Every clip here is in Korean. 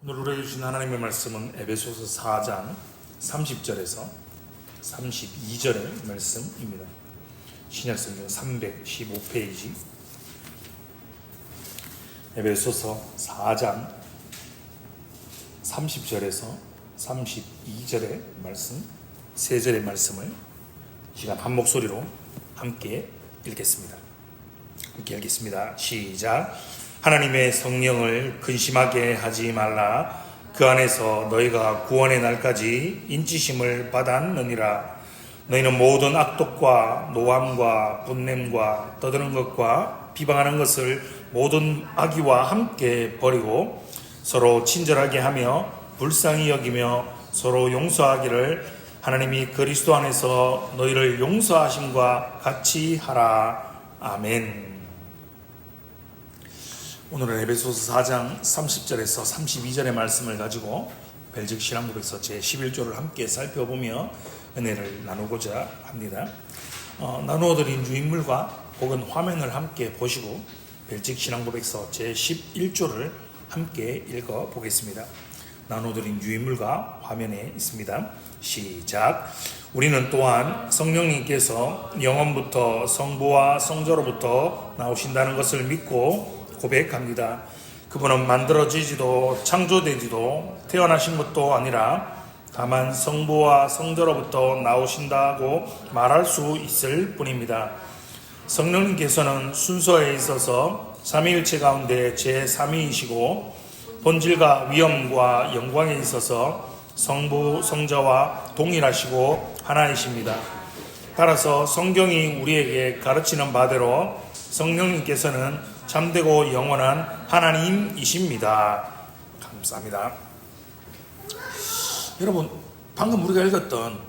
오늘 우리에게 주신 하나님의 말씀은 에베소서 4장 30절에서 32절의 말씀입니다. 신약성경 315페이지 에베소서 4장 30절에서 32절의 말씀, 세 절의 말씀을 시간 한 목소리로 함께 읽겠습니다. 함께 읽겠습니다. 시작. 하나님의 성령을 근심하게 하지 말라. 그 안에서 너희가 구원의 날까지 인치심을 받았느니라. 너희는 모든 악독과 노함과 분냄과 떠드는 것과 비방하는 것을 모든 악의와 함께 버리고 서로 친절하게 하며 불쌍히 여기며 서로 용서하기를 하나님이 그리스도 안에서 너희를 용서하심과 같이 하라. 아멘. 오늘은 에베소서 4장 30절에서 32절의 말씀을 가지고 벨직 신앙고백서 제11조를 함께 살펴보며 은혜를 나누고자 합니다. 나누어드린 유인물과 혹은 화면을 함께 보시고 벨직 신앙고백서 제11조를 함께 읽어보겠습니다. 나누어드린 유인물과 화면에 있습니다. 시작. 우리는 또한 성령님께서 영원부터 성부와 성자로부터 나오신다는 것을 믿고 고백합니다. 그분은 만들어지지도 창조되지도 태어나신 것도 아니라 다만 성부와 성자로부터 나오신다고 말할 수 있을 뿐입니다. 성령님께서는 순서에 있어서 삼위일체 가운데 제3위이시고 본질과 위엄과 영광에 있어서 성부, 성자와 동일하시고 하나이십니다. 따라서 성경이 우리에게 가르치는 바대로 성령님께서는 참되고 영원한 하나님이십니다. 감사합니다. 여러분, 방금 우리가 읽었던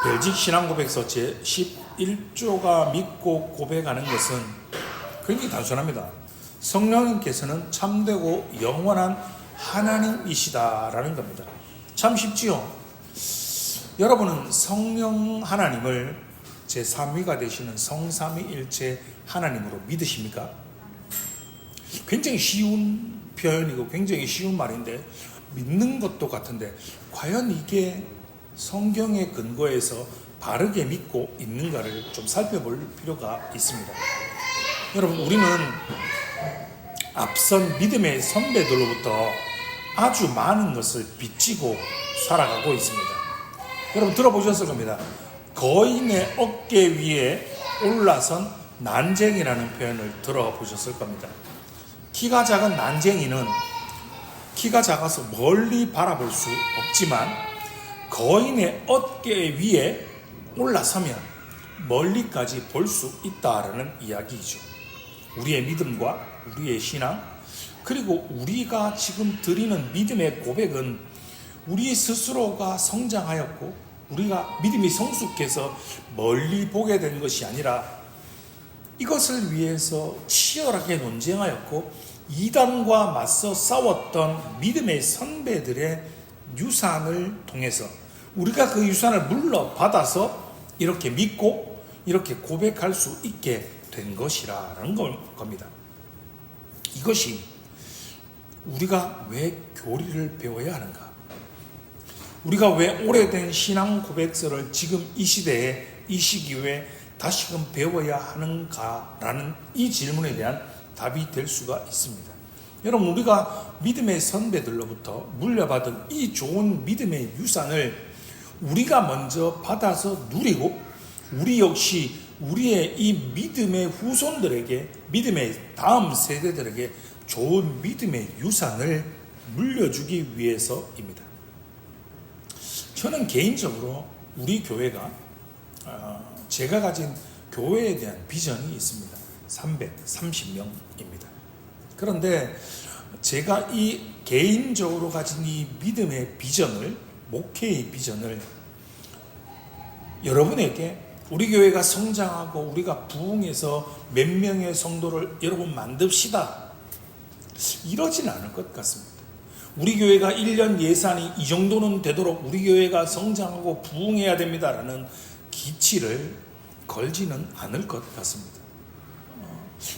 벨직 신앙고백서 제11조가 믿고 고백하는 것은 굉장히 단순합니다. 성령님께서는 참되고 영원한 하나님이시다라는 겁니다. 참 쉽지요? 여러분은 성령 하나님을 제3위가 되시는 성삼위일체 하나님으로 믿으십니까? 굉장히 쉬운 표현이고 굉장히 쉬운 말인데 믿는 것도 같은데 과연 이게 성경의 근거에서 바르게 믿고 있는가를 좀 살펴볼 필요가 있습니다. 여러분, 우리는 앞선 믿음의 선배들로부터 아주 많은 것을 빚지고 살아가고 있습니다. 여러분 들어보셨을 겁니다. 거인의 어깨 위에 올라선 난쟁이라는 표현을 들어보셨을 겁니다. 키가 작은 난쟁이는 키가 작아서 멀리 바라볼 수 없지만 거인의 어깨 위에 올라서면 멀리까지 볼 수 있다라는 이야기이죠. 우리의 믿음과 우리의 신앙, 그리고 우리가 지금 드리는 믿음의 고백은 우리 스스로가 성장하였고 우리가 믿음이 성숙해서 멀리 보게 된 것이 아니라 이것을 위해서 치열하게 논쟁하였고 이단과 맞서 싸웠던 믿음의 선배들의 유산을 통해서 우리가 그 유산을 물러받아서 이렇게 믿고 이렇게 고백할 수 있게 된 것이라는 겁니다. 이것이 우리가 왜 교리를 배워야 하는가? 우리가 왜 오래된 신앙 고백서를 지금 이 시대에 이 시기에 다시금 배워야 하는가라는 이 질문에 대한 답이 될 수가 있습니다. 여러분, 우리가 믿음의 선배들로부터 물려받은 이 좋은 믿음의 유산을 우리가 먼저 받아서 누리고 우리 역시 우리의 이 믿음의 후손들에게, 믿음의 다음 세대들에게 좋은 믿음의 유산을 물려주기 위해서입니다. 저는 개인적으로 우리 교회가 제가 가진 교회에 대한 비전이 있습니다. 330명입니다. 그런데 제가 이 개인적으로 가진 이 믿음의 비전을, 목회의 비전을 여러분에게 우리 교회가 성장하고 우리가 부흥해서 몇 명의 성도를 여러분 만듭시다, 이러진 않을 것 같습니다. 우리 교회가 1년 예산이 이 정도는 되도록 우리 교회가 성장하고 부흥해야 됩니다라는 기치를 걸지는 않을 것 같습니다.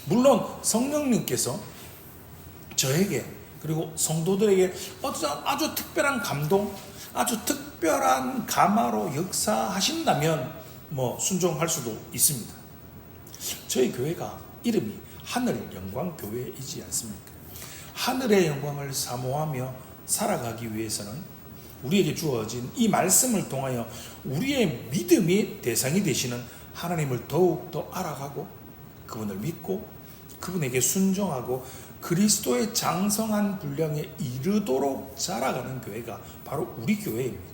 물론 성령님께서 저에게 그리고 성도들에게 어떤 아주 특별한 감동, 아주 특별한 감화로 역사하신다면 순종할 수도 있습니다. 저희 교회가 이름이 하늘 영광 교회이지 않습니까? 하늘의 영광을 사모하며 살아가기 위해서는 우리에게 주어진 이 말씀을 통하여 우리의 믿음의 대상이 되시는 하나님을 더욱더 알아가고 그분을 믿고 그분에게 순종하고 그리스도의 장성한 분량에 이르도록 자라가는 교회가 바로 우리 교회입니다.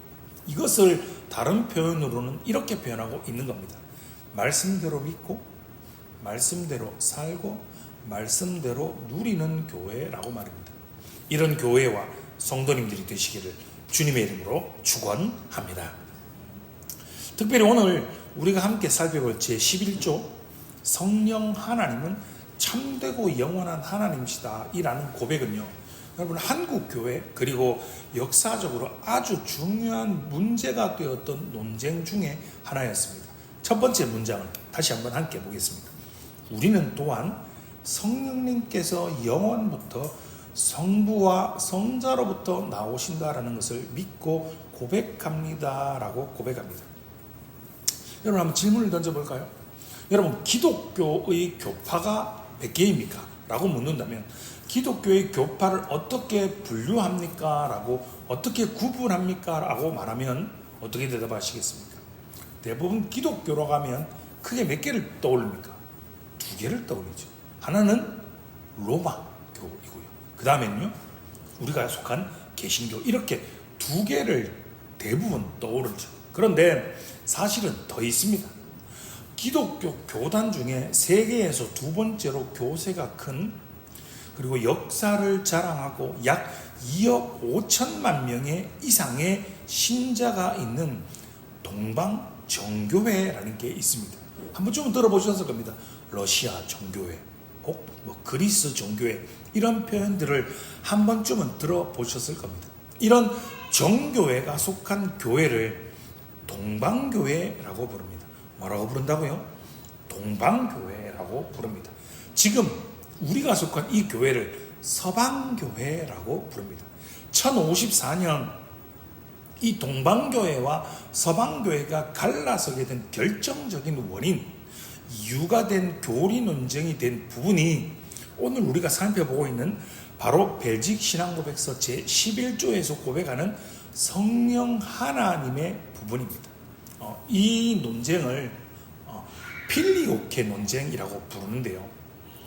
이것을 다른 표현으로는 이렇게 표현하고 있는 겁니다. 말씀대로 믿고 말씀대로 살고 말씀대로 누리는 교회라고 말입니다. 이런 교회와 성도님들이 되시기를 주님의 이름으로 축원합니다. 특별히 오늘 우리가 함께 살펴볼 제11조 성령 하나님은 참되고 영원한 하나님이시다 이라는 고백은요, 여러분 한국교회 그리고 역사적으로 아주 중요한 문제가 되었던 논쟁 중에 하나였습니다. 첫 번째 문장을 다시 한번 함께 보겠습니다. 우리는 또한 성령님께서 영원부터 성부와 성자로부터 나오신다라는 것을 믿고 고백합니다 라고 고백합니다. 여러분 한번 질문을 던져볼까요? 여러분 기독교의 교파가 몇 개입니까? 라고 묻는다면 기독교의 교파를 어떻게 분류합니까? 라고 어떻게 구분합니까? 라고 말하면 어떻게 대답하시겠습니까? 대부분 기독교로 가면 크게 몇 개를 떠올립니까? 두 개를 떠올리죠. 하나는 로마교이고요. 그 다음에는요, 우리가 속한 개신교, 이렇게 두 개를 대부분 떠오르죠. 그런데 사실은 더 있습니다. 기독교 교단 중에 세계에서 두 번째로 교세가 큰, 그리고 역사를 자랑하고 약 2억 5천만 명의 이상의 신자가 있는 동방정교회라는 게 있습니다. 한 번쯤은 들어보셨을 겁니다. 러시아 정교회, 혹 그리스 정교회, 이런 표현들을 한 번쯤은 들어보셨을 겁니다. 이런 정교회가 속한 교회를 동방교회라고 부릅니다. 뭐라고 부른다고요? 동방교회라고 부릅니다. 지금 우리가 속한 이 교회를 서방교회라고 부릅니다. 1054년 이 동방교회와 서방교회가 갈라서게 된 결정적인 원인, 이유가 된 교리 논쟁이 된 부분이 오늘 우리가 살펴보고 있는 바로 벨직 신앙고백서 제11조에서 고백하는 성령 하나님의 부분입니다. 이 논쟁을 필리오케 논쟁이라고 부르는데요.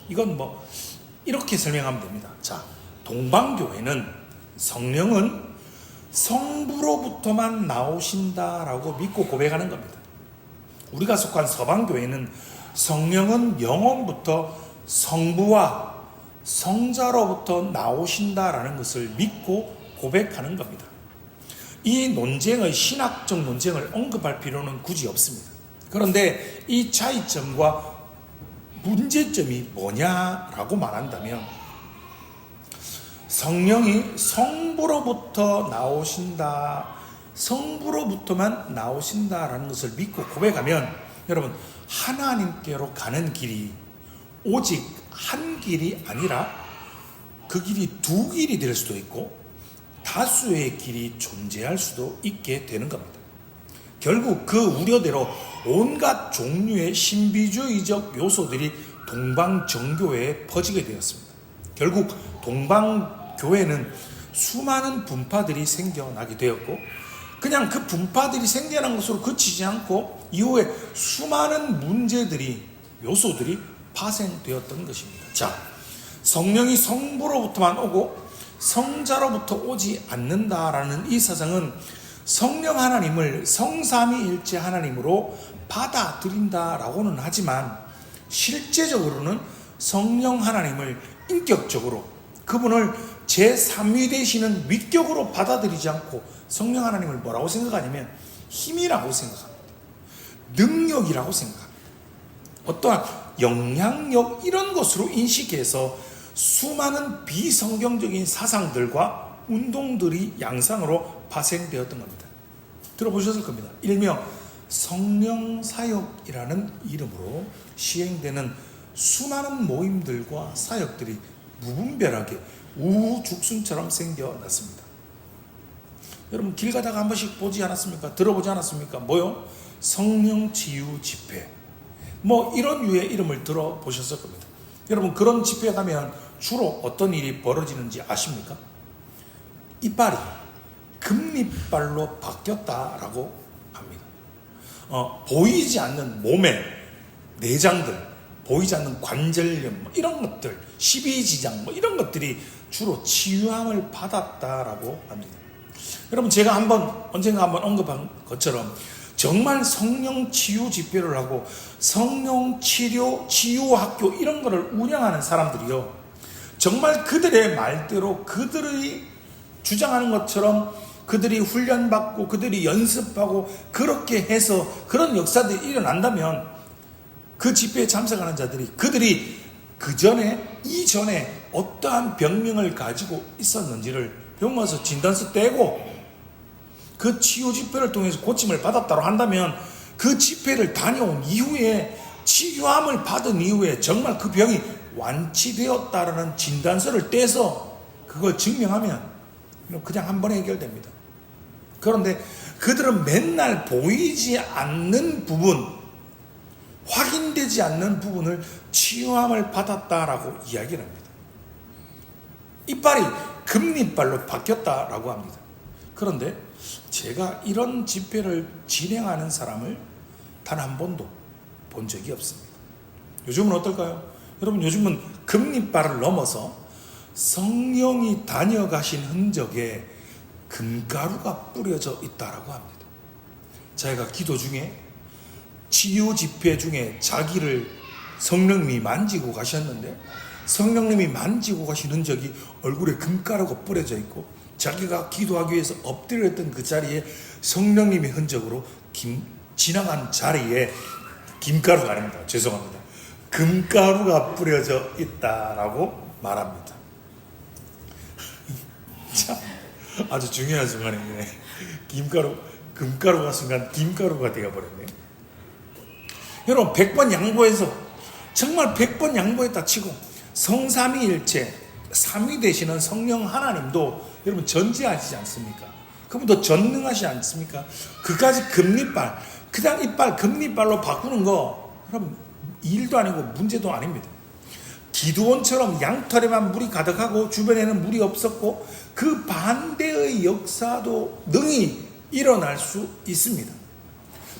이건 이렇게 설명하면 됩니다. 자, 동방교회는 성령은 성부로부터만 나오신다라고 믿고 고백하는 겁니다. 우리가 속한 서방교회는 성령은 영원부터 성부와 성자로부터 나오신다라는 것을 믿고 고백하는 겁니다. 이 논쟁의 신학적 논쟁을 언급할 필요는 굳이 없습니다. 그런데 이 차이점과 문제점이 뭐냐라고 말한다면, 성령이 성부로부터 나오신다, 성부로부터만 나오신다라는 것을 믿고 고백하면, 여러분 하나님께로 가는 길이 오직 한 길이 아니라 그 길이 두 길이 될 수도 있고 다수의 길이 존재할 수도 있게 되는 겁니다. 결국 그 우려대로 온갖 종류의 신비주의적 요소들이 동방정교회에 퍼지게 되었습니다. 결국 동방교회는 수많은 분파들이 생겨나게 되었고, 그냥 그 분파들이 생겨난 것으로 그치지 않고 이후에 수많은 문제들이, 요소들이 파생되었던 것입니다. 자, 성령이 성부로부터만 오고 성자로부터 오지 않는다라는 이 사상은 성령 하나님을 성삼위일체 하나님으로 받아들인다라고는 하지만, 실제적으로는 성령 하나님을 인격적으로 그분을 제3위 되시는 위격으로 받아들이지 않고 성령 하나님을 뭐라고 생각하냐면 힘이라고 생각합니다. 능력이라고 생각합니다. 어떠한 영향력, 이런 것으로 인식해서 수많은 비성경적인 사상들과 운동들이 양상으로 파생되었던 겁니다. 들어보셨을 겁니다. 일명 성령사역이라는 이름으로 시행되는 수많은 모임들과 사역들이 무분별하게 우후죽순처럼 생겨났습니다. 여러분 길 가다가 한 번씩 보지 않았습니까? 들어보지 않았습니까? 뭐요? 성령 치유 집회. 뭐 이런 유의 이름을 들어보셨을 겁니다. 여러분 그런 집회에 가면 주로 어떤 일이 벌어지는지 아십니까? 이빨이 금리빨로 바뀌었다라고 합니다. 보이지 않는 몸의 내장들, 보이지 않는 관절염, 뭐 이런 것들, 십이지장, 뭐 이런 것들이 주로 치유함을 받았다라고 합니다. 여러분 제가 언젠가 한번 언급한 것처럼 정말 성령 치유 집회를 하고 성령 치료 치유 학교 이런 거를 운영하는 사람들이요, 정말 그들의 말대로 그들이 주장하는 것처럼 그들이 훈련받고 그들이 연습하고 그렇게 해서 그런 역사들이 일어난다면 그 집회에 참석하는 자들이 그들이 이전에 어떠한 병명을 가지고 있었는지를 병원 가서 진단서 떼고 그 치유 집회를 통해서 고침을 받았다고 한다면 그 집회를 다녀온 이후에 치유함을 받은 이후에 정말 그 병이 완치되었다라는 진단서를 떼서 그걸 증명하면 그냥 한 번에 해결됩니다. 그런데 그들은 맨날 보이지 않는 부분, 확인되지 않는 부분을 치유함을 받았다라고 이야기를 합니다. 이빨이 금리빨로 바뀌었다라고 합니다. 그런데 제가 이런 집회를 진행하는 사람을 단 한 번도 본 적이 없습니다. 요즘은 어떨까요? 여러분 요즘은 금리빨을 넘어서 성령이 다녀가신 흔적에 금가루가 뿌려져 있다라고 합니다. 자기가 기도 중에 치유 집회 중에 자기를 성령님이 만지고 가셨는데 성령님이 만지고 가신 흔적이 얼굴에 금가루가 뿌려져 있고 자기가 기도하기 위해서 엎드렸던 그 자리에 성령님의 흔적으로 지나간 자리에 김가루가 아닙니다. 죄송합니다. 금가루가 뿌려져 있다라고 말합니다. 참 아주 중요한 순간이네. 금가루가 순간 김가루가 되어버렸네. 여러분 100번 양보해서 정말 100번 양보했다 치고 성삼위일체 3위 되시는 성령 하나님도 여러분 전지하시지 않습니까? 그분도 전능하시지 않습니까? 그까지 금리빨, 그냥 이빨 금리빨로 바꾸는 거 여러분 일도 아니고 문제도 아닙니다. 기드온처럼 양털에만 물이 가득하고 주변에는 물이 없었고 그 반대의 역사도 능히 일어날 수 있습니다.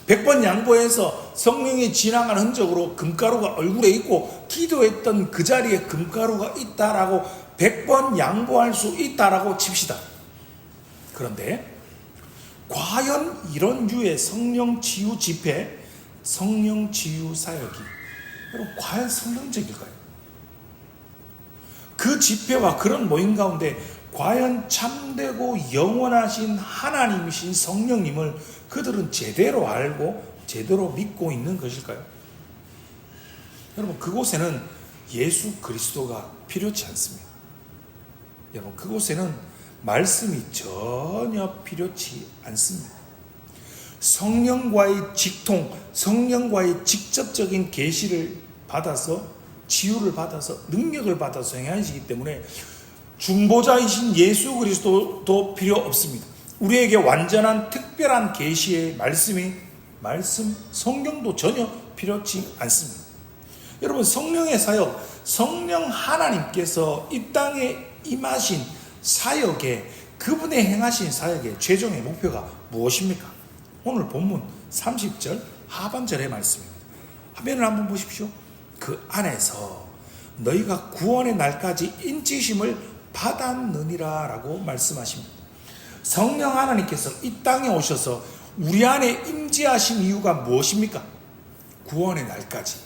100번 양보해서 성령이 지나간 흔적으로 금가루가 얼굴에 있고 기도했던 그 자리에 금가루가 있다라고 100번 양보할 수 있다라고 칩시다. 그런데 과연 이런 류의 성령 치유 집회, 성령 치유 사역이 여러분 과연 성령적일까요? 그 집회와 그런 모임 가운데 과연 참되고 영원하신 하나님이신 성령님을 그들은 제대로 알고 제대로 믿고 있는 것일까요? 여러분 그곳에는 예수 그리스도가 필요치 않습니다. 여러분 그곳에는 말씀이 전혀 필요치 않습니다. 성령과의 직통, 성령과의 직접적인 계시를 받아서 치유를 받아서 능력을 받아서 행하시기 때문에 중보자이신 예수 그리스도도 필요 없습니다. 우리에게 완전한 특별한 계시의 말씀 성령도 전혀 필요치 않습니다. 여러분 성령의 사역, 성령 하나님께서 이 땅에 임하신 사역에 그분의 행하신 사역의 최종의 목표가 무엇입니까? 오늘 본문 30절 하반절의 말씀입니다. 화면을 한번 보십시오. 그 안에서 너희가 구원의 날까지 인치심을 받았느니라 라고 말씀하십니다. 성령 하나님께서 이 땅에 오셔서 우리 안에 임재하신 이유가 무엇입니까? 구원의 날까지,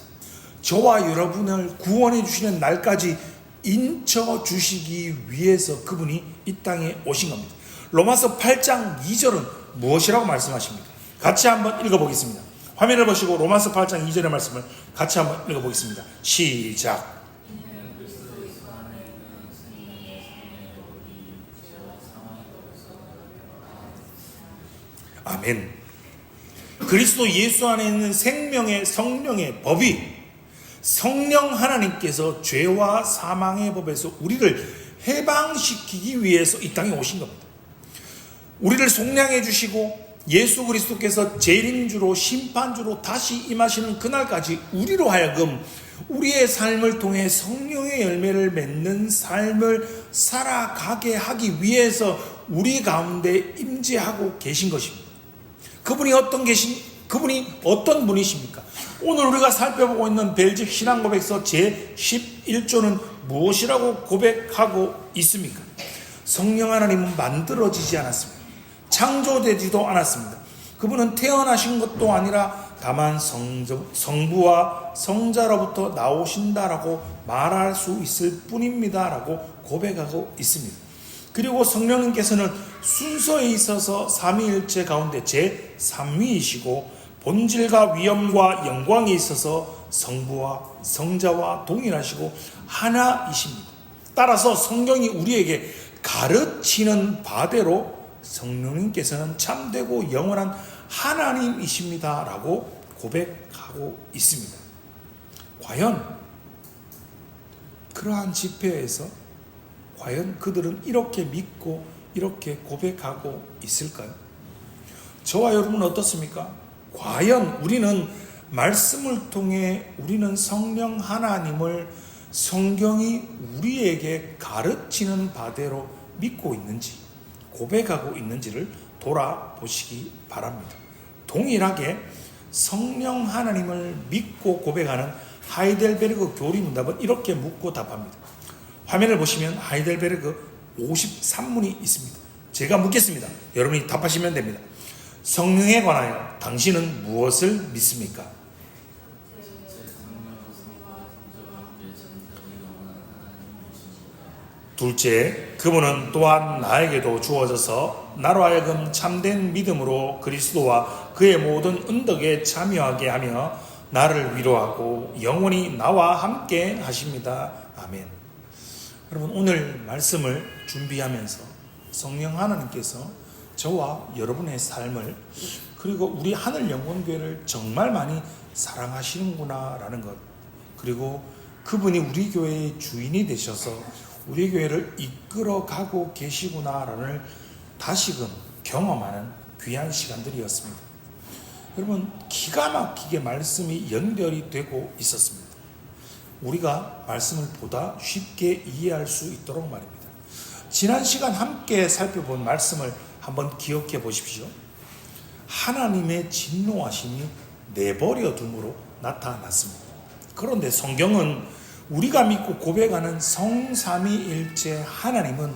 저와 여러분을 구원해 주시는 날까지 인쳐 주시기 위해서 그분이 이 땅에 오신 겁니다. 로마서 8장 2절은 무엇이라고 말씀하십니까? 같이 한번 읽어보겠습니다. 화면을 보시고 로마서 8장 2절의 말씀을 같이 한번 읽어보겠습니다. 시작. 아멘. 그리스도 예수 안에 있는 생명의 성령의 법이 성령 하나님께서 죄와 사망의 법에서 우리를 해방시키기 위해서 이 땅에 오신 겁니다. 우리를 속량해 주시고 예수 그리스도께서 재림주로 심판주로 다시 임하시는 그날까지 우리로 하여금 우리의 삶을 통해 성령의 열매를 맺는 삶을 살아가게 하기 위해서 우리 가운데 임재하고 계신 것입니다. 그분이 어떤 분이십니까? 오늘 우리가 살펴보고 있는 벨직 신앙고백서 제11조는 무엇이라고 고백하고 있습니까? 성령 하나님은 만들어지지 않았습니다. 창조되지도 않았습니다. 그분은 태어나신 것도 아니라 다만 성부와 성자로부터 나오신다라고 말할 수 있을 뿐입니다라고 고백하고 있습니다. 그리고 성령님께서는 순서에 있어서 삼위일체 가운데 제3위이시고 본질과 위엄과 영광에 있어서 성부와 성자와 동일하시고 하나이십니다. 따라서 성경이 우리에게 가르치는 바대로 성령님께서는 참되고 영원한 하나님이십니다 라고 고백하고 있습니다. 과연 그러한 집회에서 과연 그들은 이렇게 믿고 이렇게 고백하고 있을까요? 저와 여러분은 어떻습니까? 과연 우리는 말씀을 통해 우리는 성령 하나님을 성경이 우리에게 가르치는 바대로 믿고 있는지 고백하고 있는지를 돌아보시기 바랍니다. 동일하게 성령 하나님을 믿고 고백하는 하이델베르그 교리문답은 이렇게 묻고 답합니다. 화면을 보시면 하이델베르그 53문이 있습니다. 제가 묻겠습니다. 여러분이 답하시면 됩니다. 성령에 관하여 당신은 무엇을 믿습니까? 둘째, 그분은 또한 나에게도 주어져서 나로 하여금 참된 믿음으로 그리스도와 그의 모든 은덕에 참여하게 하며 나를 위로하고 영원히 나와 함께 하십니다. 아멘. 여러분, 오늘 말씀을 준비하면서 성령 하나님께서 저와 여러분의 삶을 그리고 우리 하늘영광교회를 정말 많이 사랑하시는구나 라는 것, 그리고 그분이 우리 교회의 주인이 되셔서 우리 교회를 이끌어가고 계시구나라는 다시금 경험하는 귀한 시간들이었습니다. 여러분, 기가 막히게 말씀이 연결이 되고 있었습니다. 우리가 말씀을 보다 쉽게 이해할 수 있도록 말입니다. 지난 시간 함께 살펴본 말씀을 한번 기억해 보십시오. 하나님의 진노하심이 내버려 둠으로 나타났습니다. 그런데 성경은 우리가 믿고 고백하는 성삼위일체 하나님은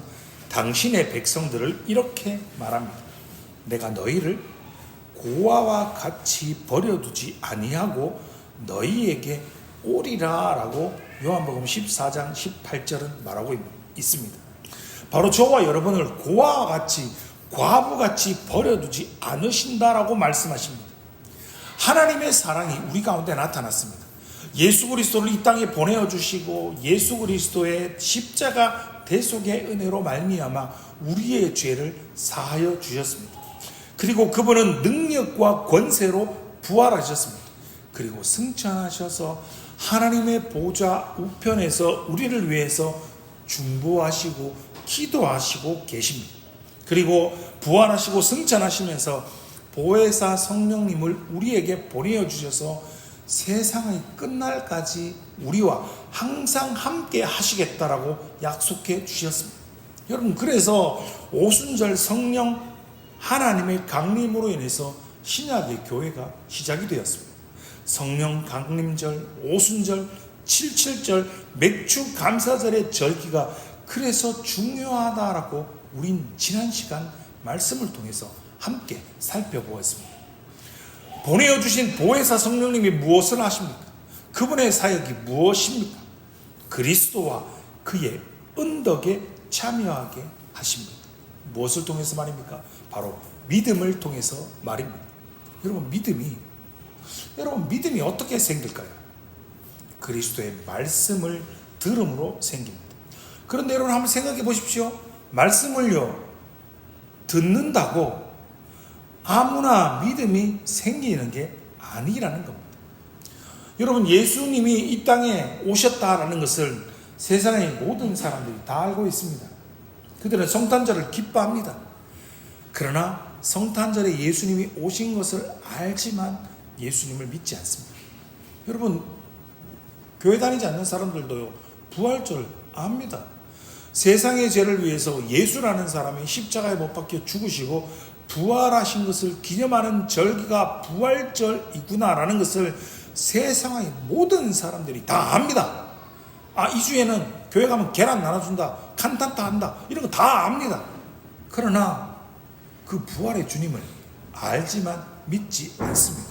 당신의 백성들을 이렇게 말합니다. 내가 너희를 고아와 같이 버려두지 아니하고 너희에게 오리라 라고 요한복음 14장 18절은 말하고 있습니다. 바로 저와 여러분을 고아와 같이 과부같이 버려두지 않으신다라고 말씀하십니다. 하나님의 사랑이 우리 가운데 나타났습니다. 예수 그리스도를 이 땅에 보내어주시고 예수 그리스도의 십자가 대속의 은혜로 말미암아 우리의 죄를 사하여 주셨습니다. 그리고 그분은 능력과 권세로 부활하셨습니다. 그리고 승천하셔서 하나님의 보좌 우편에서 우리를 위해서 중보하시고 기도하시고 계십니다. 그리고 부활하시고 승천하시면서 보혜사 성령님을 우리에게 보내어 주셔서 세상의 끝날까지 우리와 항상 함께 하시겠다라고 약속해 주셨습니다. 여러분, 그래서 오순절 성령 하나님의 강림으로 인해서 신약의 교회가 시작이 되었습니다. 성령 강림절, 오순절, 77절, 맥주 감사절의 절기가 그래서 중요하다라고 우린 지난 시간 말씀을 통해서 함께 살펴보았습니다. 보내어주신 보혜사 성령님이 무엇을 하십니까? 그분의 사역이 무엇입니까? 그리스도와 그의 은덕에 참여하게 하십니다. 무엇을 통해서 말입니까? 바로 믿음을 통해서 말입니다. 여러분, 믿음이 어떻게 생길까요? 그리스도의 말씀을 들음으로 생깁니다. 그런데 여러분 한번 생각해 보십시오. 말씀을요, 듣는다고 아무나 믿음이 생기는 게 아니라는 겁니다. 여러분, 예수님이 이 땅에 오셨다라는 것을 세상의 모든 사람들이 다 알고 있습니다. 그들은 성탄절을 기뻐합니다. 그러나 성탄절에 예수님이 오신 것을 알지만 예수님을 믿지 않습니다. 여러분, 교회 다니지 않는 사람들도요, 부활절 압니다. 세상의 죄를 위해서 예수라는 사람이 십자가에 못 박혀 죽으시고 부활하신 것을 기념하는 절기가 부활절이구나라는 것을 세상의 모든 사람들이 다 압니다. 이 주에는 교회 가면 계란 나눠준다, 칸타타 한다, 이런 거 다 압니다. 그러나 그 부활의 주님을 알지만 믿지 않습니다.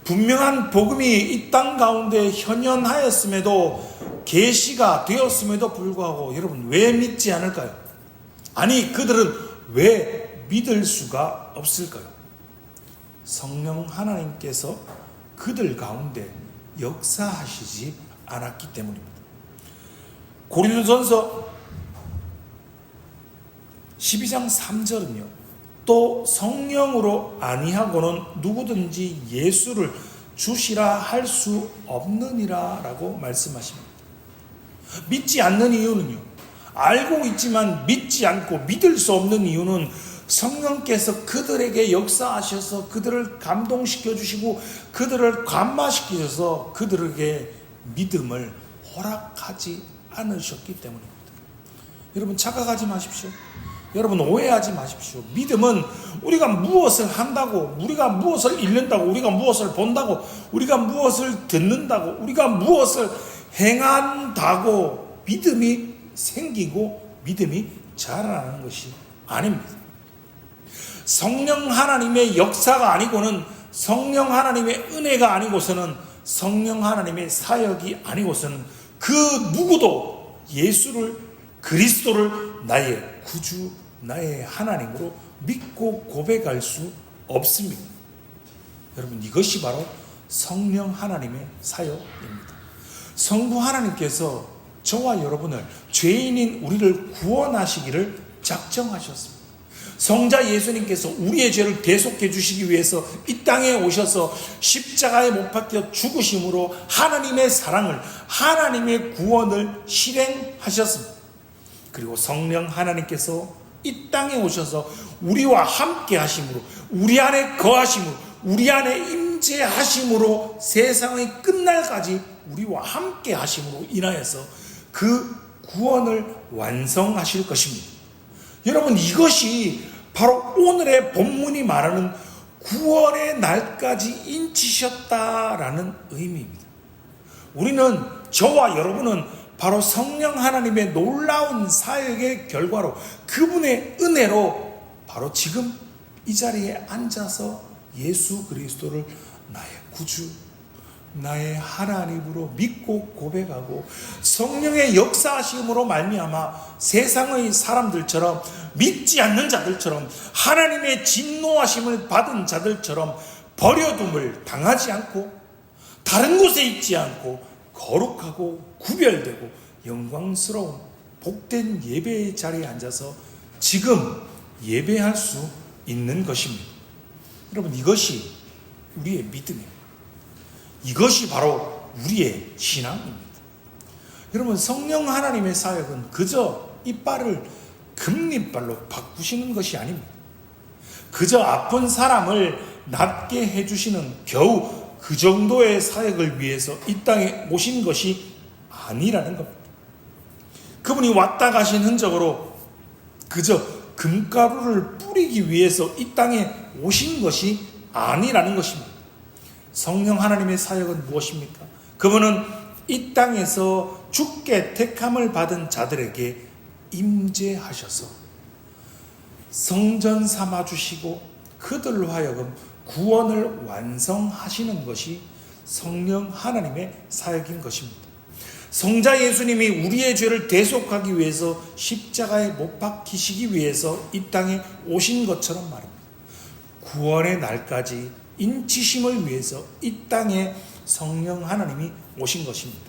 분명한 복음이 이 땅 가운데 현현하였음에도, 계시가 되었음에도 불구하고 여러분 왜 믿지 않을까요? 아니, 그들은 왜 믿을 수가 없을까요? 성령 하나님께서 그들 가운데 역사하시지 않았기 때문입니다. 고린도전서 12장 3절은요, 또 성령으로 아니하고는 누구든지 예수를 주시라 할 수 없느니라 라고 말씀하십니다. 믿지 않는 이유는요, 알고 있지만 믿지 않고 믿을 수 없는 이유는 성령께서 그들에게 역사하셔서 그들을 감동시켜 주시고 그들을 감화시키셔서 그들에게 믿음을 허락하지 않으셨기 때문입니다. 여러분, 착각하지 마십시오. 여러분, 오해하지 마십시오. 믿음은 우리가 무엇을 한다고, 우리가 무엇을 읽는다고, 우리가 무엇을 본다고, 우리가 무엇을 듣는다고, 우리가 무엇을 행한다고 믿음이 생기고 믿음이 자라나는 것이 아닙니다. 성령 하나님의 역사가 아니고는, 성령 하나님의 은혜가 아니고서는, 성령 하나님의 사역이 아니고서는 그 누구도 예수를, 그리스도를 나의 구주, 나의 하나님으로 믿고 고백할 수 없습니다. 여러분, 이것이 바로 성령 하나님의 사역입니다. 성부 하나님께서 저와 여러분을, 죄인인 우리를 구원하시기를 작정하셨습니다. 성자 예수님께서 우리의 죄를 대속해 주시기 위해서 이 땅에 오셔서 십자가에 못 박혀 죽으심으로 하나님의 사랑을, 하나님의 구원을 실행하셨습니다. 그리고 성령 하나님께서 이 땅에 오셔서 우리와 함께 하심으로, 우리 안에 거하심으로, 우리 안에 임재하심으로 세상의 끝날까지 우리와 함께 하심으로 인하여서 그 구원을 완성하실 것입니다. 여러분, 이것이 바로 오늘의 본문이 말하는 구원의 날까지 인치셨다라는 의미입니다. 우리는, 저와 여러분은 바로 성령 하나님의 놀라운 사역의 결과로, 그분의 은혜로 바로 지금 이 자리에 앉아서 예수 그리스도를 나의 구주, 나의 하나님으로 믿고 고백하고 성령의 역사하심으로 말미암아 세상의 사람들처럼, 믿지 않는 자들처럼, 하나님의 진노하심을 받은 자들처럼 버려둠을 당하지 않고 다른 곳에 있지 않고 거룩하고 구별되고 영광스러운 복된 예배의 자리에 앉아서 지금 예배할 수 있는 것입니다. 여러분, 이것이 우리의 믿음이에요. 이것이 바로 우리의 신앙입니다. 여러분, 성령 하나님의 사역은 그저 이빨을 금리빨로 바꾸시는 것이 아닙니다. 그저 아픈 사람을 낫게 해주시는 겨우 그 정도의 사역을 위해서 이 땅에 오신 것이 아니라는 겁니다. 그분이 왔다 가신 흔적으로 그저 금가루를 뿌리기 위해서 이 땅에 오신 것이 아니라는 것입니다. 성령 하나님의 사역은 무엇입니까? 그분은 이 땅에서 주께 택함을 받은 자들에게 임재하셔서 성전 삼아주시고 그들로 하여금 구원을 완성하시는 것이 성령 하나님의 사역인 것입니다. 성자 예수님이 우리의 죄를 대속하기 위해서 십자가에 못 박히시기 위해서 이 땅에 오신 것처럼 말입니다. 구원의 날까지 인치심을 위해서 이 땅에 성령 하나님이 오신 것입니다.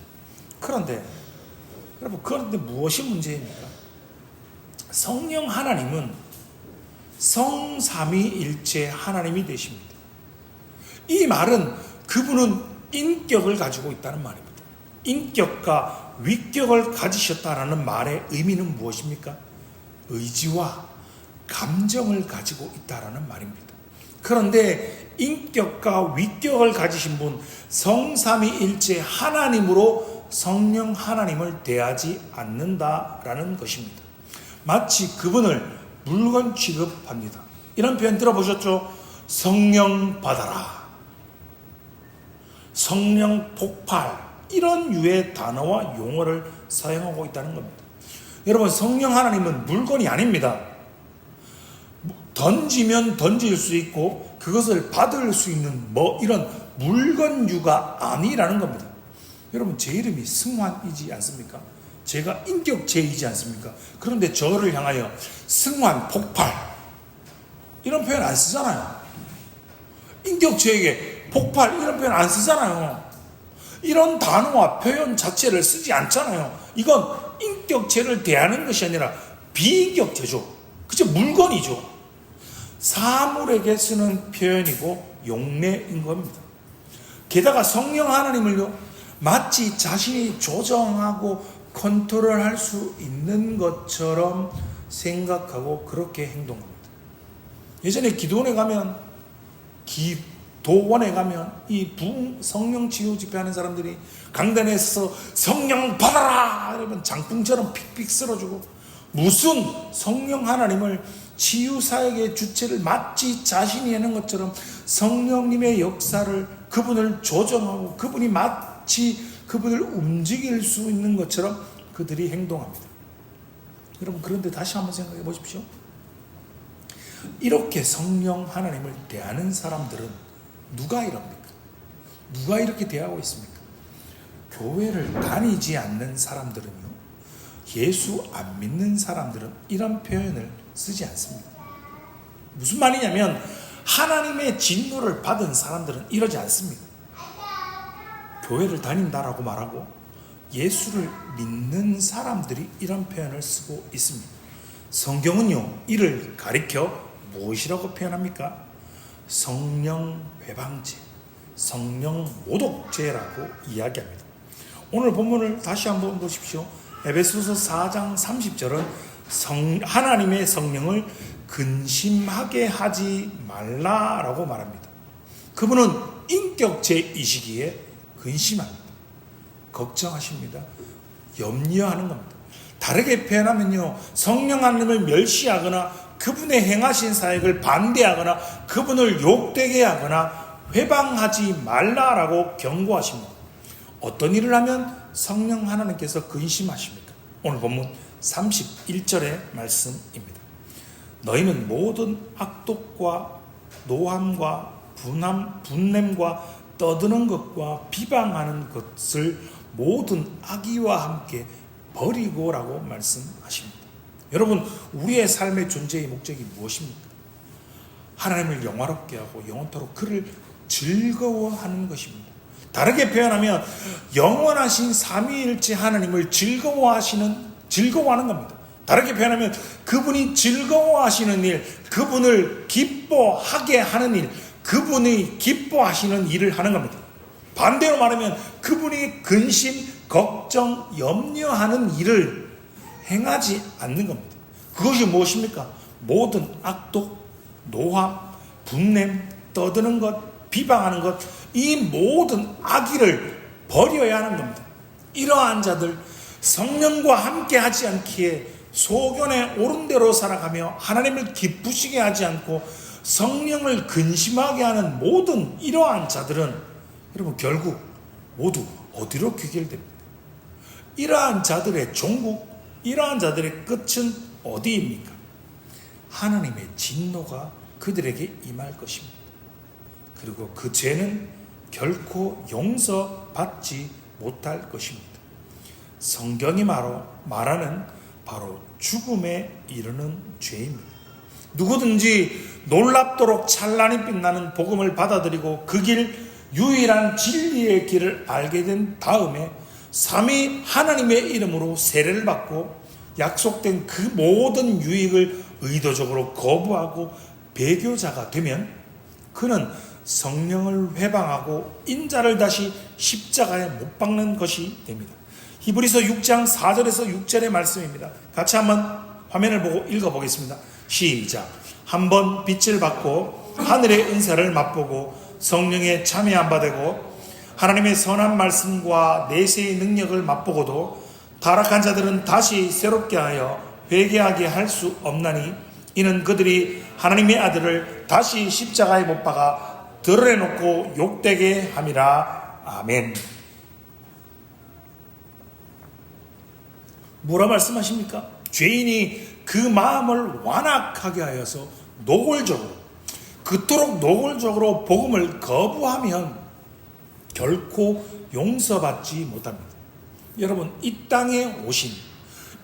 그런데 무엇이 문제입니까? 성령 하나님은 성삼위일체 하나님이 되십니다. 이 말은 그분은 인격을 가지고 있다는 말입니다. 인격과 위격을 가지셨다라는 말의 의미는 무엇입니까? 의지와 감정을 가지고 있다라는 말입니다. 그런데 인격과 위격을 가지신 분, 성삼위일체 하나님으로 성령 하나님을 대하지 않는다라는 것입니다. 마치 그분을 물건 취급합니다. 이런 표현 들어보셨죠? 성령 받아라, 성령 폭발, 이런 유의 단어와 용어를 사용하고 있다는 겁니다. 여러분, 성령 하나님은 물건이 아닙니다. 던지면 던질 수 있고 그것을 받을 수 있는 이런 물건류가 아니라는 겁니다. 여러분, 제 이름이 승환이지 않습니까? 제가 인격체이지 않습니까? 그런데 저를 향하여 승환, 폭발, 이런 표현 안 쓰잖아요. 인격체에게 폭발, 이런 표현 안 쓰잖아요. 이런 단어와 표현 자체를 쓰지 않잖아요. 이건 인격체를 대하는 것이 아니라 비인격체죠. 그죠? 물건이죠. 사물에게 쓰는 표현이고 용례인 겁니다. 게다가 성령 하나님을요, 마치 자신이 조정하고 컨트롤할 수 있는 것처럼 생각하고 그렇게 행동합니다. 예전에 기도원에 가면, 기도원에 가면 이 성령 치유 집회하는 사람들이 강단에서 성령 받아라 이러면 장풍처럼 픽픽 쓸어주고, 무슨 성령 하나님을 치유사역의 주체를 마치 자신이 하는 것처럼 성령님의 역사를, 그분을 조정하고 그분이 마치 그분을 움직일 수 있는 것처럼 그들이 행동합니다. 여러분, 그런데 다시 한번 생각해 보십시오. 이렇게 성령 하나님을 대하는 사람들은 누가 이럽니까? 누가 이렇게 대하고 있습니까? 교회를 다니지 않는 사람들은요, 예수 안 믿는 사람들은 이런 표현을 쓰지 않습니다. 무슨 말이냐면, 하나님의 진노를 받은 사람들은 이러지 않습니다. 교회를 다닌다라고 말하고 예수를 믿는 사람들이 이런 표현을 쓰고 있습니다. 성경은요, 이를 가리켜 무엇이라고 표현합니까? 성령 회방죄, 성령 모독죄라고 이야기합니다. 오늘 본문을 다시 한번 보십시오. 에베소서 4장 30절은 하나님의 성령을 근심하게 하지 말라라고 말합니다. 그분은 인격체이시기에 근심합니다. 걱정하십니다. 염려하는 겁니다. 다르게 표현하면요, 성령 하나님을 멸시하거나 그분의 행하신 사역을 반대하거나 그분을 욕되게 하거나 회방하지 말라라고 경고하십니다. 어떤 일을 하면 성령 하나님께서 근심하십니까? 오늘 본문 31절의 말씀입니다. 너희는 모든 악독과 노함과 분냄과 떠드는 것과 비방하는 것을 모든 악의와 함께 버리고라고 말씀하십니다. 여러분, 우리의 삶의 존재의 목적이 무엇입니까? 하나님을 영화롭게 하고 영원토록 그를 즐거워하는 것입니다. 다르게 표현하면 영원하신 삼위일체 하나님을 즐거워하는 겁니다. 다르게 표현하면 그분이 즐거워하시는 일, 그분을 기뻐하게 하는 일, 그분이 기뻐하시는 일을 하는 겁니다. 반대로 말하면 그분이 근심, 걱정, 염려하는 일을 행하지 않는 겁니다. 그것이 무엇입니까? 모든 악독, 노함, 분냄, 떠드는 것, 비방하는 것, 이 모든 악의를 버려야 하는 겁니다. 이러한 자들, 성령과 함께 하지 않기에 소견에 옳은 대로 살아가며 하나님을 기쁘시게 하지 않고 성령을 근심하게 하는 모든 이러한 자들은 여러분, 결국 모두 어디로 귀결됩니까? 이러한 자들의 종국, 이러한 자들의 끝은 어디입니까? 하나님의 진노가 그들에게 임할 것입니다. 그리고 그 죄는 결코 용서받지 못할 것입니다. 성경이 말하는 바로 죽음에 이르는 죄입니다. 누구든지 놀랍도록 찬란히 빛나는 복음을 받아들이고 그 길, 유일한 진리의 길을 알게 된 다음에 삼위 하나님의 이름으로 세례를 받고 약속된 그 모든 유익을 의도적으로 거부하고 배교자가 되면 그는 성령을 회방하고 인자를 다시 십자가에 못 박는 것이 됩니다. 히브리서 6장 4절에서 6절의 말씀입니다. 같이 한번 화면을 보고 읽어보겠습니다. 시작. 한번 빛을 받고 하늘의 은사를 맛보고 성령에 참여한 바 되고 하나님의 선한 말씀과 내세의 능력을 맛보고도 타락한 자들은 다시 새롭게 하여 회개하게 할 수 없나니 이는 그들이 하나님의 아들을 다시 십자가에 못 박아 드러내놓고 욕되게 함이라. 아멘. 뭐라 말씀하십니까? 죄인이 그 마음을 완악하게 하여서 그토록 노골적으로 복음을 거부하면 결코 용서받지 못합니다. 여러분, 이 땅에 오신,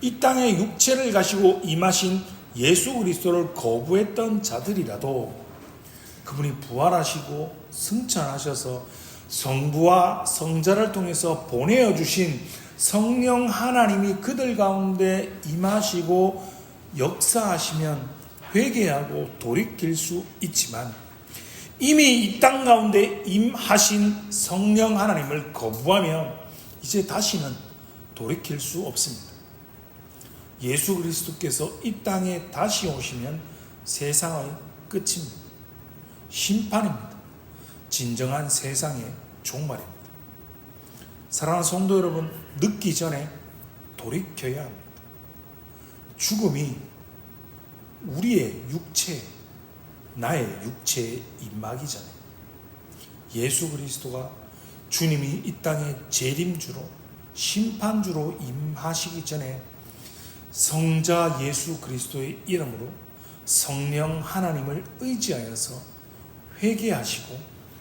이 땅에 육체를 가시고 임하신 예수 그리스도를 거부했던 자들이라도 그분이 부활하시고 승천하셔서 성부와 성자를 통해서 보내어 주신 성령 하나님이 그들 가운데 임하시고 역사하시면 회개하고 돌이킬 수 있지만, 이미 이 땅 가운데 임하신 성령 하나님을 거부하면 이제 다시는 돌이킬 수 없습니다. 예수 그리스도께서 이 땅에 다시 오시면 세상의 끝입니다. 심판입니다. 진정한 세상의 종말입니다. 사랑하는 성도 여러분, 늦기 전에 돌이켜야 합니다. 죽음이 우리의 육체, 나의 육체에 임하기 전에 예수 그리스도가 주님이 이 땅에 재림주로 심판주로 임하시기 전에 성자 예수 그리스도의 이름으로 성령 하나님을 의지하여서 회개하시고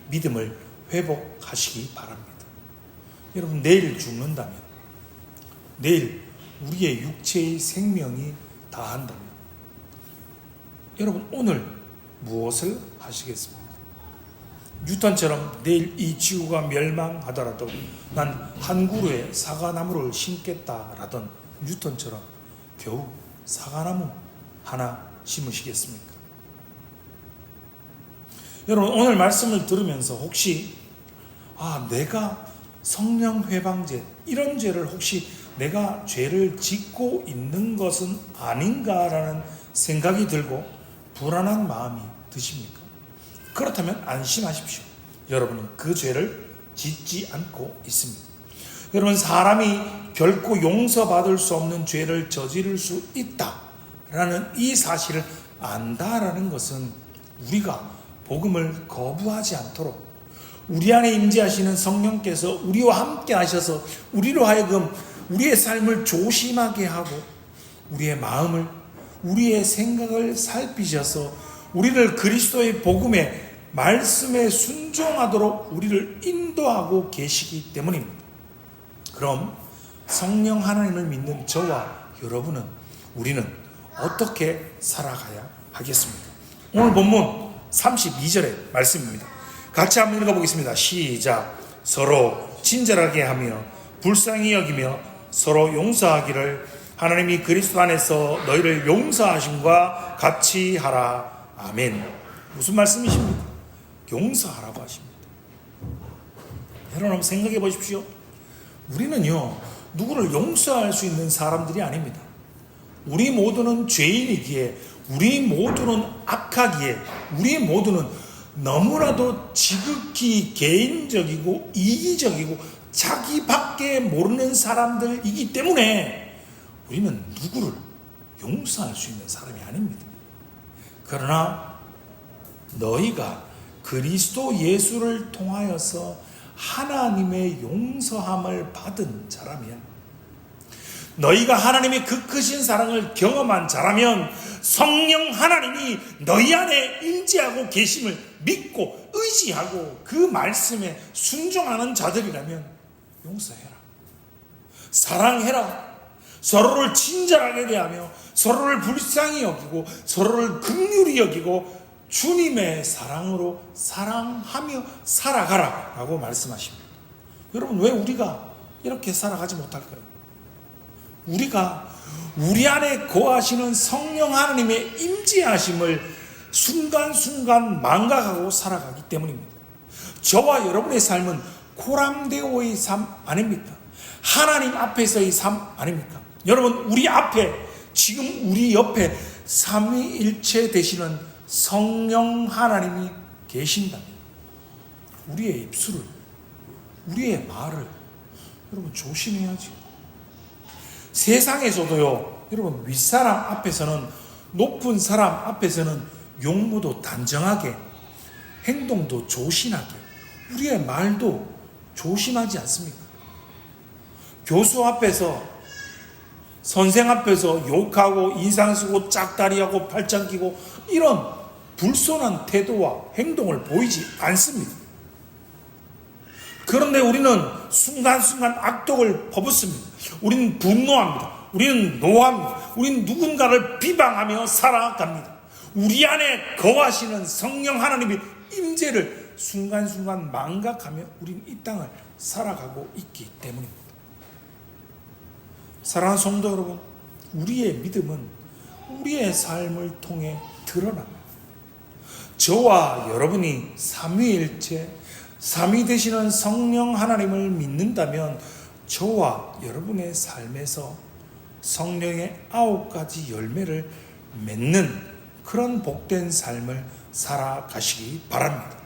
믿음을 회복하시기 바랍니다. 여러분, 내일 죽는다면, 내일 우리의 육체의 생명이 다한다면 여러분, 오늘 무엇을 하시겠습니까? 뉴턴처럼 내일 이 지구가 멸망하더라도 난 한 그루의 사과나무를 심겠다라던 뉴턴처럼 겨우 사과나무 하나 심으시겠습니까? 여러분, 오늘 말씀을 들으면서 혹시 내가 성령 회방죄, 이런 죄를 혹시 내가 죄를 짓고 있는 것은 아닌가라는 생각이 들고 불안한 마음이 드십니까? 그렇다면 안심하십시오. 여러분은 그 죄를 짓지 않고 있습니다. 여러분, 사람이 결코 용서받을 수 없는 죄를 저지를 수 있다라는 이 사실을 안다라는 것은 우리가 복음을 거부하지 않도록 우리 안에 임재하시는 성령께서 우리와 함께 하셔서 우리로 하여금 우리의 삶을 조심하게 하고 우리의 마음을, 우리의 생각을 살피셔서 우리를 그리스도의 복음의 말씀에 순종하도록 우리를 인도하고 계시기 때문입니다. 그럼 성령 하나님을 믿는 저와 여러분은, 우리는 어떻게 살아가야 하겠습니까? 오늘 본문 32절의 말씀입니다. 같이 한번 읽어보겠습니다. 시작. 서로 친절하게 하며 불쌍히 여기며 서로 용서하기를 하나님이 그리스도 안에서 너희를 용서하심과 같이 하라. 아멘. 무슨 말씀이십니까? 용서하라고 하십니다. 여러분, 한번 생각해 보십시오. 우리는요, 누구를 용서할 수 있는 사람들이 아닙니다. 우리 모두는 죄인이기에, 우리 모두는 악하기에, 우리 모두는 너무나도 지극히 개인적이고 이기적이고 자기밖에 모르는 사람들이기 때문에 우리는 누구를 용서할 수 있는 사람이 아닙니다. 그러나 너희가 그리스도 예수를 통하여서 하나님의 용서함을 받은 자라면, 너희가 하나님의 그 크신 사랑을 경험한 자라면 성령 하나님이 너희 안에 임재하고 계심을 믿고 의지하고 그 말씀에 순종하는 자들이라면 용서해라, 사랑해라, 서로를 친절하게 대하며 서로를 불쌍히 여기고 서로를 긍휼히 여기고 주님의 사랑으로 사랑하며 살아가라 라고 말씀하십니다. 여러분, 왜 우리가 이렇게 살아가지 못할까요? 우리가 우리 안에 거하시는 성령 하나님의 임재하심을 순간순간 망각하고 살아가기 때문입니다. 저와 여러분의 삶은 코람데오의 삶 아닙니까? 하나님 앞에서의 삶 아닙니까? 여러분, 우리 앞에, 지금 우리 옆에 삼위일체 되시는 성령 하나님이 계신다면 우리의 입술을, 우리의 말을 여러분 조심해야지. 세상에서도요, 여러분, 윗사람 앞에서는, 높은 사람 앞에서는 용모도 단정하게, 행동도 조신하게, 우리의 말도 조심하지 않습니까? 교수 앞에서, 선생 앞에서 욕하고 인상 쓰고 짝다리하고 팔짱 끼고 이런 불손한 태도와 행동을 보이지 않습니다. 그런데 우리는 순간순간 악독을 퍼붓습니다. 우리는 분노합니다. 우리는 노합니다. 우리는 누군가를 비방하며 살아갑니다. 우리 안에 거하시는 성령 하나님의 임재를 순간순간 망각하며 우리는 이 땅을 살아가고 있기 때문입니다. 사랑하는 성도 여러분, 우리의 믿음은 우리의 삶을 통해 드러납니다. 저와 여러분이 삼위일체, 삼위 되시는 성령 하나님을 믿는다면 저와 여러분의 삶에서 성령의 9가지 열매를 맺는 그런 복된 삶을 살아가시기 바랍니다.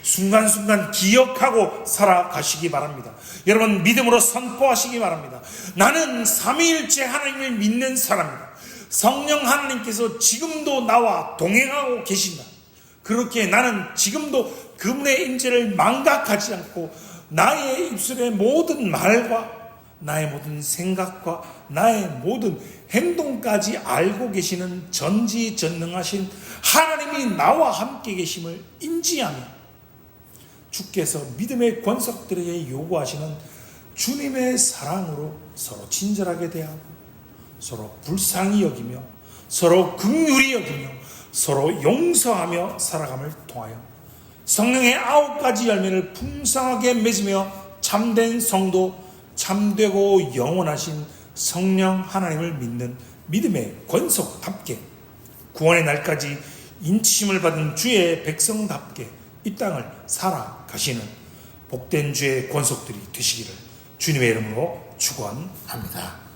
순간순간 기억하고 살아가시기 바랍니다. 여러분, 믿음으로 선포하시기 바랍니다. 나는 삼위일체 하나님을 믿는 사람이다. 성령 하나님께서 지금도 나와 동행하고 계신다. 그렇게 나는 지금도 그분의 임재를 망각하지 않고 나의 입술의 모든 말과 나의 모든 생각과 나의 모든 행동까지 알고 계시는 전지전능하신 하나님이 나와 함께 계심을 인지하며 주께서 믿음의 권속들에게 요구하시는 주님의 사랑으로 서로 친절하게 대하고 서로 불쌍히 여기며 서로 긍휼히 여기며 서로 용서하며 살아감을 통하여 성령의 9가지 열매를 풍성하게 맺으며 참된 성도, 참되고 영원하신 성령 하나님을 믿는 믿음의 권속답게 구원의 날까지 인치심을 받은 주의 백성답게 이 땅을 살아가시는 복된 주의 권속들이 되시기를 주님의 이름으로 축원합니다.